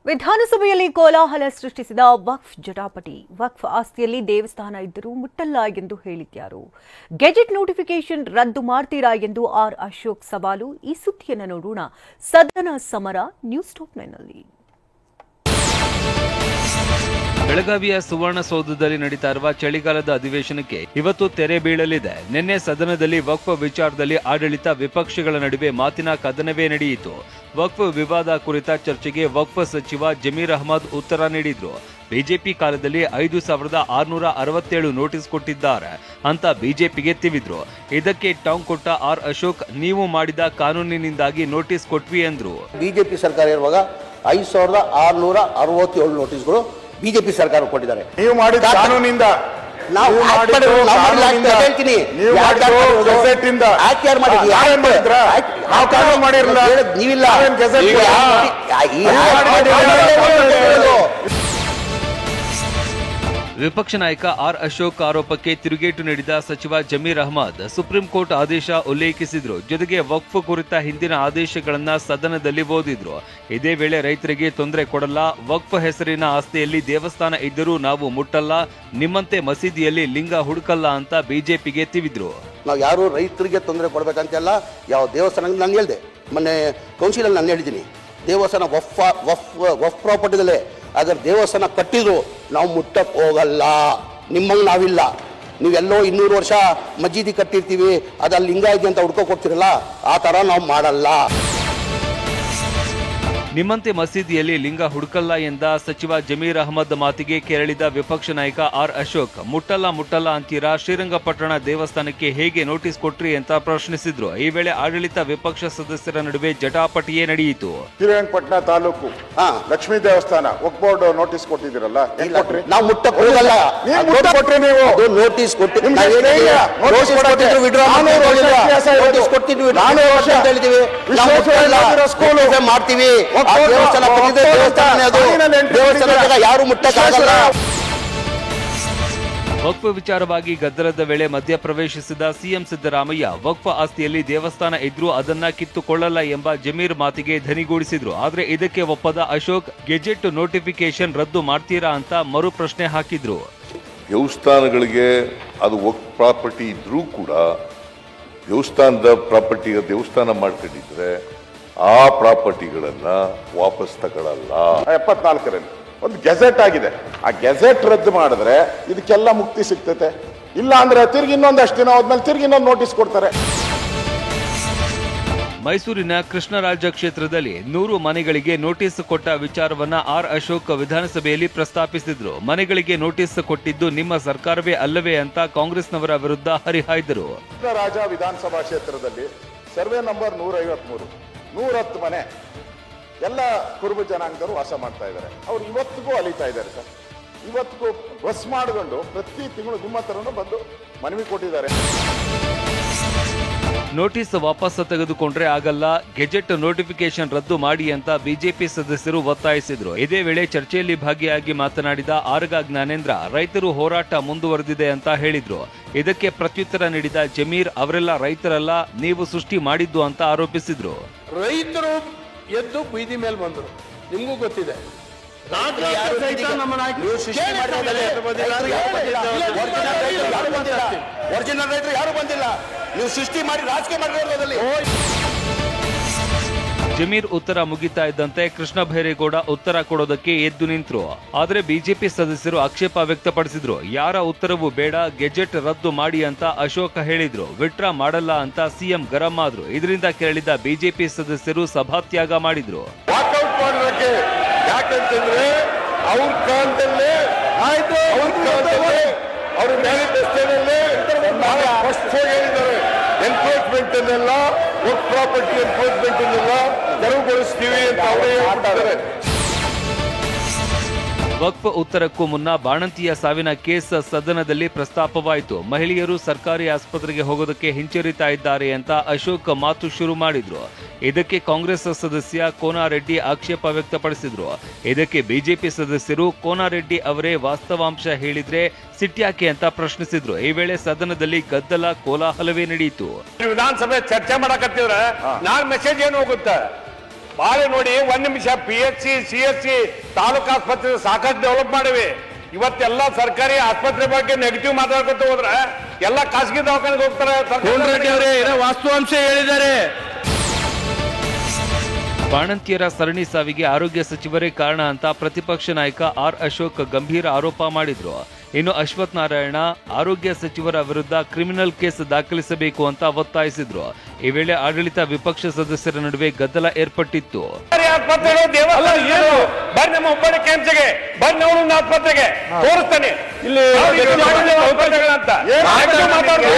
ವಿಧಾನಸಭೆಯಲ್ಲಿ ಕೋಲಾಹಲ ಸೃಷ್ಟಿಸಿದ ವಕ್ಫ್ ಜಟಾಪಟಿ. ವಕ್ಫ್ ಆಸ್ತಿಯಲ್ಲಿ ದೇವಸ್ಥಾನ ಇದ್ದರೂ ಮುಟ್ಟಲ್ಲ ಎಂದು ಹೇಳಿದ್ಯಾರು? ಗೆಜೆಟ್ ನೋಟಿಫಿಕೇಶನ್ ರದ್ದು ಮಾಡ್ತೀರಾ ಎಂದು ಆರ್ ಅಶೋಕ್ ಸವಾಲು. ಈ ಸುದ್ದಿಯನ್ನು ನೋಡೋಣ. ಸದನ ಸಮರ ನ್ಯೂಸ್ ಟಾಪ್ 9ನಲ್ಲಿ. ಬೆಳಗಾವಿಯ ಸುವರ್ಣಸೌಧದಲ್ಲಿ ನಡೀತಾ ಇರುವ ಚಳಿಗಾಲದ ಅಧಿವೇಶನಕ್ಕೆ ಇವತ್ತು ತೆರೆ ಬೀಳಲಿದೆ. ನಿನ್ನೆ ಸದನದಲ್ಲಿ ವಕ್ಫ್ ವಿಚಾರದಲ್ಲಿ ಆಡಳಿತ ವಿಪಕ್ಷಗಳ ನಡುವೆ ಮಾತಿನ ಕದನವೇ ನಡೆಯಿತು. ವಕ್ಫ್ ವಿವಾದ ಕುರಿತ ಚರ್ಚೆಗೆ ವಕ್ಫ್ ಸಚಿವ ಜಮೀರ್ ಅಹ್ಮದ್ ಉತ್ತರ ನೀಡಿದ್ರು. ಬಿಜೆಪಿ ಕಾಲದಲ್ಲಿ 5667 ನೋಟಿಸ್ ಕೊಟ್ಟಿದ್ದಾರೆ ಅಂತ ಬಿಜೆಪಿಗೆ ತಿವಿದ್ರು. ಇದಕ್ಕೆ ಟಾಂಗ್ ಕೊಟ್ಟ ಆರ್ ಅಶೋಕ್, ನೀವು ಮಾಡಿದ ಕಾನೂನಿನಿಂದಾಗಿ ನೋಟಿಸ್ ಕೊಟ್ವಿ ಎಂದ್ರು. ಬಿಜೆಪಿ ಸರ್ಕಾರ ಇರುವಾಗ 5667 ನೋಟಿಸ್ಗಳು ಬಿಜೆಪಿ ಸರ್ಕಾರ ಕೊಟ್ಟಿದ್ದಾರೆ. ನೀವು ಮಾಡಿದ ಕಾನೂನಿಂದ ವಿಪಕ್ಷ ನಾಯಕ ಆರ್ ಅಶೋಕ್ ಆರೋಪಕ್ಕೆ ತಿರುಗೇಟು ನೀಡಿದ ಸಚಿವ ಜಮೀರ್ ಅಹ್ಮದ್ ಸುಪ್ರೀಂ ಕೋರ್ಟ್ ಆದೇಶ ಉಲ್ಲೇಖಿಸಿದ್ರು. ಜೊತೆಗೆ ವಕ್ಫ್ ಕುರಿತ ಹಿಂದಿನ ಆದೇಶಗಳನ್ನ ಸದನದಲ್ಲಿ ಓದಿದ್ರು. ಇದೇ ವೇಳೆ ರೈತರಿಗೆ ತೊಂದರೆ ಕೊಡಲ್ಲ, ವಕ್ಫ್ ಹೆಸರಿನ ಆಸ್ತಿಯಲ್ಲಿ ದೇವಸ್ಥಾನ ಇದ್ದರೂ ನಾವು ಮುಟ್ಟಲ್ಲ, ನಿಮ್ಮಂತೆ ಮಸೀದಿಯಲ್ಲಿ ಲಿಂಗ ಹುಡುಕಲ್ಲ ಅಂತ ಬಿಜೆಪಿಗೆ ತಿವಿದ್ರು. ನಾವು ಯಾರು ರೈತರಿಗೆ ತೊಂದರೆ ಕೊಡ್ಬೇಕಂತೆಲ್ಲ ಯಾವ ದೇವಸ್ಥಾನ ನಾನು ಹೇಳಿದೆ, ಮೊನ್ನೆ ಕೌನ್ಸಿಲಲ್ಲಿ ನಾನು ಹೇಳಿದ್ದೀನಿ, ದೇವಸ್ಥಾನ ವಫ್ ಪ್ರಾಪರ್ಟಿದಲ್ಲೇ ಅದರ ದೇವಸ್ಥಾನ ಕಟ್ಟಿದ್ರು ನಾವು ಮುಟ್ಟಕ್ಕೆ ಹೋಗಲ್ಲ. ನಿಮ್ಮಂಗೆ ನಾವಿಲ್ಲ. ನೀವೆಲ್ಲೋ 200 ವರ್ಷ ಮಸ್ಜಿದಿ ಕಟ್ಟಿರ್ತೀವಿ, ಅದಲ್ಲಿ ಲಿಂಗ ಇದೆ ಅಂತ ಹುಡ್ಕೋಕ್ ಹೋಗ್ತಿರಲ್ಲ, ಆ ಥರ ನಾವು ಮಾಡಲ್ಲ. ನಿಮ್ಮಂತೆ ಮಸೀದಿಯಲ್ಲಿ ಲಿಂಗ ಹುಡುಕಲ್ಲ ಎಂದ ಸಚಿವ ಜಮೀರ್ ಅಹ್ಮದ್ ಮಾತಿಗೆ ಕೆರಳಿದ ವಿಪಕ್ಷ ನಾಯಕ ಆರ್ ಅಶೋಕ್, ಮುಟ್ಟಲ್ಲ ಅಂತೀರಾ, ಶ್ರೀರಂಗಪಟ್ಟಣ ದೇವಸ್ಥಾನಕ್ಕೆ ಹೇಗೆ ನೋಟಿಸ್ ಕೊಟ್ರಿ ಅಂತ ಪ್ರಶ್ನಿಸಿದ್ರು. ಈ ವೇಳೆ ಆಡಳಿತ ವಿಪಕ್ಷ ಸದಸ್ಯರ ನಡುವೆ ಜಟಾಪಟಿಯೇ ನಡೆಯಿತು. ಶ್ರೀರಂಗಪಟ್ಟಣ ತಾಲೂಕು ಲಕ್ಷ್ಮೀ ದೇವಸ್ಥಾನ ವಕ್ಫ್ ಬೋರ್ಡ್ ನೋಟಿಸ್ ಕೊಟ್ಟಿದ್ದೀರಲ್ಲ, ನಾವು ಮುಟ್ಟಕ್ಕೆ ಹೋಗಲ್ಲ. ನೋಟಿಸ್ ಮಾಡ್ತೀವಿ. ವಕ್ಫ್ ವಿಚಾರವಾಗಿ ಗದ್ದಲದ ವೇಳೆ ಮಧ್ಯಪ್ರವೇಶಿಸಿದ ಸಿಎಂ ಸಿದ್ದರಾಮಯ್ಯ, ವಕ್ಫ್ ಆಸ್ತಿಯಲ್ಲಿ ದೇವಸ್ಥಾನ ಇದ್ರೂ ಅದನ್ನ ಕಿತ್ತುಕೊಳ್ಳಲ್ಲ ಎಂಬ ಜಮೀರ್ ಮಾತಿಗೆ ಧನಿಗೂಡಿಸಿದ್ರು. ಆದ್ರೆ ಇದಕ್ಕೆ ಒಪ್ಪದ ಅಶೋಕ್, ಗೆಜೆಟ್ ನೋಟಿಫಿಕೇಶನ್ ರದ್ದು ಮಾಡ್ತೀರಾ ಅಂತ ಮರು ಪ್ರಶ್ನೆ ಹಾಕಿದ್ರು. ದೇವಸ್ಥಾನಗಳಿಗೆ ಅದು ವಕ್ಫ್ ಪ್ರಾಪರ್ಟಿ ಇದ್ರೂ ಕೂಡ ದೇವಸ್ಥಾನದ ಪ್ರಾಪರ್ಟಿಗೆ ದೇವಸ್ಥಾನ ಮಾಡ್ಕೊಂಡಿದ್ರೆ ಆ ಪ್ರಾಪರ್ಟಿಗಳನ್ನ ವಾಪಸ್ ತಗೊಳ್ಳಲ್ಲ. 74ರಲ್ಲಿ ಒಂದು ಗೆಜೆಟ್ ಆಗಿದೆ, ಆ ಗೆಜೆಟ್ ರದ್ದು ಮಾಡಿದ್ರೆ ಇದಕ್ಕೆಲ್ಲ ಮುಕ್ತಿ ಸಿಗ್ತೈತೆ. ಇಲ್ಲ ಅಂದ್ರೆ ತಿರ್ಗಿ ಇನ್ನೊಂದಷ್ಟು ದಿನ ಹೋದ್ಮೇಲೆ ತಿರ್ಗಿ ಇನ್ನೊಂದು ನೋಟಿಸ್ ಕೊಡ್ತಾರೆ. ಮೈಸೂರಿನ ಕೃಷ್ಣರಾಜ ಕ್ಷೇತ್ರದಲ್ಲಿ 100 ಮನೆಗಳಿಗೆ ನೋಟಿಸ್ ಕೊಟ್ಟ ವಿಚಾರವನ್ನ ಆರ್ ಅಶೋಕ್ ವಿಧಾನಸಭೆಯಲ್ಲಿ ಪ್ರಸ್ತಾಪಿಸಿದ್ರು. ಮನೆಗಳಿಗೆ ನೋಟಿಸ್ ಕೊಟ್ಟಿದ್ದು ನಿಮ್ಮ ಸರ್ಕಾರವೇ ಅಲ್ಲವೇ ಅಂತ ಕಾಂಗ್ರೆಸ್ನವರ ವಿರುದ್ಧ ಹರಿಹಾಯ್ದರು. ಕೃಷ್ಣರಾಜ ವಿಧಾನಸಭಾ ಕ್ಷೇತ್ರದಲ್ಲಿ ಸರ್ವೆ ನಂಬರ್ 153 110 ಮನೆ ಎಲ್ಲ ಕುರುಬ ಜನಾಂಗದವರು ವಾಸ ಮಾಡ್ತಾ ಇದ್ದಾರೆ. ಅವ್ರು ಇವತ್ತಿಗೂ ಅಲಿತಾ ಇದ್ದಾರೆ ಸರ್. ಇವತ್ತಿಗೂ ಬಸ್ ಮಾಡಿಕೊಂಡು ಪ್ರತಿ ತಿಂಗಳು ನಿಮ್ಮ ಹತ್ರನೂ ಬಂದು ಮನವಿ ಕೊಟ್ಟಿದ್ದಾರೆ. ನೋಟಿಸ್ ವಾಪಸ್ ತೆಗೆದುಕೊಂಡ್ರೆ ಆಗಲ್ಲ, ಗೆಜೆಟ್ ನೋಟಿಫಿಕೇಶನ್ ರದ್ದು ಮಾಡಿ ಅಂತ ಬಿಜೆಪಿ ಸದಸ್ಯರು ಒತ್ತಾಯಿಸಿದ್ರು. ಇದೇ ವೇಳೆ ಚರ್ಚೆಯಲ್ಲಿ ಭಾಗಿಯಾಗಿ ಮಾತನಾಡಿದ ಆರ್ಗ ಜ್ಞಾನೇಂದ್ರ, ರೈತರು ಹೋರಾಟ ಮುಂದುವರೆದಿದೆ ಅಂತ ಹೇಳಿದ್ರು. ಇದಕ್ಕೆ ಪ್ರತ್ಯುತ್ತರ ನೀಡಿದ ಜಮೀರ್, ಅವರೆಲ್ಲ ರೈತರಲ್ಲ, ನೀವು ಸೃಷ್ಟಿ ಮಾಡಿದ್ದು ಅಂತ ಆರೋಪಿಸಿದ್ರು. ರೈತರು ಎದ್ದು ಬೀದಿ ಮೇಲೆ ಬಂದರು, ನಿಮಗೂ ಗೊತ್ತಿದೆ. ಒರಿಜಿನಲ್ ರೈತರು ಯಾರು ಬಂದಿಲ್ಲ, ನೀವು ಸೃಷ್ಟಿ ಮಾಡಿ ರಾಜಕೀಯ ಮಾಡಿರೋದ್ರಲ್ಲಿ. ಜಮೀರ್ ಉತ್ತರ ಮುಗಿತಾ ಇದ್ದಂತೆ ಕೃಷ್ಣ ಭೈರೇಗೌಡ ಉತ್ತರ ಕೊಡೋದಕ್ಕೆ ಎದ್ದು ನಿಂತರು. ಆದ್ರೆ ಬಿಜೆಪಿ ಸದಸ್ಯರು ಆಕ್ಷೇಪ ವ್ಯಕ್ತಪಡಿಸಿದ್ರು. ಯಾರ ಉತ್ತರವೂ ಬೇಡ, ಗೆಜೆಟ್ ರದ್ದು ಮಾಡಿ ಅಂತ ಅಶೋಕ್ ಹೇಳಿದ್ರು. ವಿಟ್ರಾ ಮಾಡಲ್ಲ ಅಂತ ಸಿಎಂ ಗರಂ ಆದ್ರು. ಇದರಿಂದ ಕೆರಳಿದ ಬಿಜೆಪಿ ಸದಸ್ಯರು ಸಭಾತ್ಯಾಗ ಮಾಡಿದ್ರು. ವಾಕೌಟ್ ಮಾಡೋದಕ್ಕೆ ಯಾಕಂತಂದ್ರೆ ಅವ್ರ ಕಾಲದಲ್ಲೇ ಅವರು ಮ್ಯಾನಿಫೆಸ್ಟೋದಲ್ಲಿ ಹೇಳಿದ್ದಾರೆ, ಎನ್ಫೋರ್ಸ್ಮೆಂಟ್ ಅನ್ನೆಲ್ಲ ವಕ್ಫ್ ಪ್ರಾಪರ್ಟಿ ಎನ್ಫೋರ್ಸ್ಮೆಂಟ್ ಅನ್ನೆಲ್ಲ ತೆರವುಗೊಳಿಸ್ತೀವಿ ಅಂತ ಅವರೇ ಹೇಳ್ತಾರೆ. ವಕ್ಫ್ ಉತ್ತರಕ್ಕೂ ಮುನ್ನ ಬಾಣಂತಿಯ ಸಾವಿನ ಕೇಸ್ ಸದನದಲ್ಲಿ ಪ್ರಸ್ತಾಪವಾಯಿತು. ಮಹಿಳೆಯರು ಸರ್ಕಾರಿ ಆಸ್ಪತ್ರೆಗೆ ಹೋಗೋದಕ್ಕೆ ಹಿಂಜರಿತಾ ಇದ್ದಾರೆ ಅಂತ ಅಶೋಕ್ ಮಾತು ಶುರು ಮಾಡಿದ್ರು. ಇದಕ್ಕೆ ಕಾಂಗ್ರೆಸ್ ಸದಸ್ಯ ಕೋನಾರೆಡ್ಡಿ ಆಕ್ಷೇಪ ವ್ಯಕ್ತಪಡಿಸಿದ್ರು. ಇದಕ್ಕೆ ಬಿಜೆಪಿ ಸದಸ್ಯರು, ಕೋನಾರೆಡ್ಡಿ ಅವರೇ ವಾಸ್ತವಾಂಶ ಹೇಳಿದ್ರೆ ಸಿಟ್ಯಾಕೆ ಅಂತ ಪ್ರಶ್ನಿಸಿದ್ರು. ಈ ವೇಳೆ ಸದನದಲ್ಲಿ ಗದ್ದಲ ಕೋಲಾಹಲವೇ ನಡೆಯಿತು. ವಿಧಾನಸಭೆ ಚರ್ಚೆ ಮಾಡಕತ್ತಿದ್ರೆ ನಾಳೆ ಮೆಸೇಜ್ ಏನು ಹೋಗುತ್ತೆ? ಬಾಳೆ ನೋಡಿ ಒಂದ್ ನಿಮಿಷ PHC CHC ತಾಲೂಕು ಆಸ್ಪತ್ರೆ ಸಾಕಷ್ಟು ಡೆವಲಪ್ ಮಾಡಿವಿ. ಇವತ್ತೆಲ್ಲ ಸರ್ಕಾರಿ ಆಸ್ಪತ್ರೆ ಬಗ್ಗೆ ನೆಗೆಟಿವ್ ಮಾತಾಡ್ಕೊತ ಹೋದ್ರೆ ಎಲ್ಲ ಖಾಸಗಿ ದವಾಖಾನೆಗೆ ಹೋಗ್ತಾರೆ. ವಾಸ್ತವಾಂಶ ಹೇಳಿದ್ದಾರೆ. ಬಾಣಂತಿಯರ ಸರಣಿ ಸಾವಿಗೆ ಆರೋಗ್ಯ ಸಚಿವರೇ ಕಾರಣ ಅಂತ ಪ್ರತಿಪಕ್ಷ ನಾಯಕ ಆರ್ ಅಶೋಕ್ ಗಂಭೀರ ಆರೋಪ ಮಾಡಿದ್ರು. ಇನ್ನು ಅಶ್ವಥ್ ನಾರಾಯಣ ಆರೋಗ್ಯ ಸಚಿವರ ವಿರುದ್ಧ ಕ್ರಿಮಿನಲ್ ಕೇಸ್ ದಾಖಲಿಸಬೇಕು ಅಂತ ಒತ್ತಾಯಿಸಿದ್ರು. ಈ ವೇಳೆ ಆಡಳಿತ ವಿಪಕ್ಷ ಸದಸ್ಯರ ನಡುವೆ ಗದ್ದಲ ಏರ್ಪಟ್ಟಿತ್ತು. ಬರ್ರಿ ನಮ್ಮ ಹುಬ್ಬಳ್ಳಿ KMCಗೆ ಬರ್ರಿ, ನಾವು ಆಸ್ಪತ್ರೆಗೆ ತೋರಿಸ್ತಾನೆ ಇಲ್ಲಿ ಮಾತಾಡ್ತಾರೆ.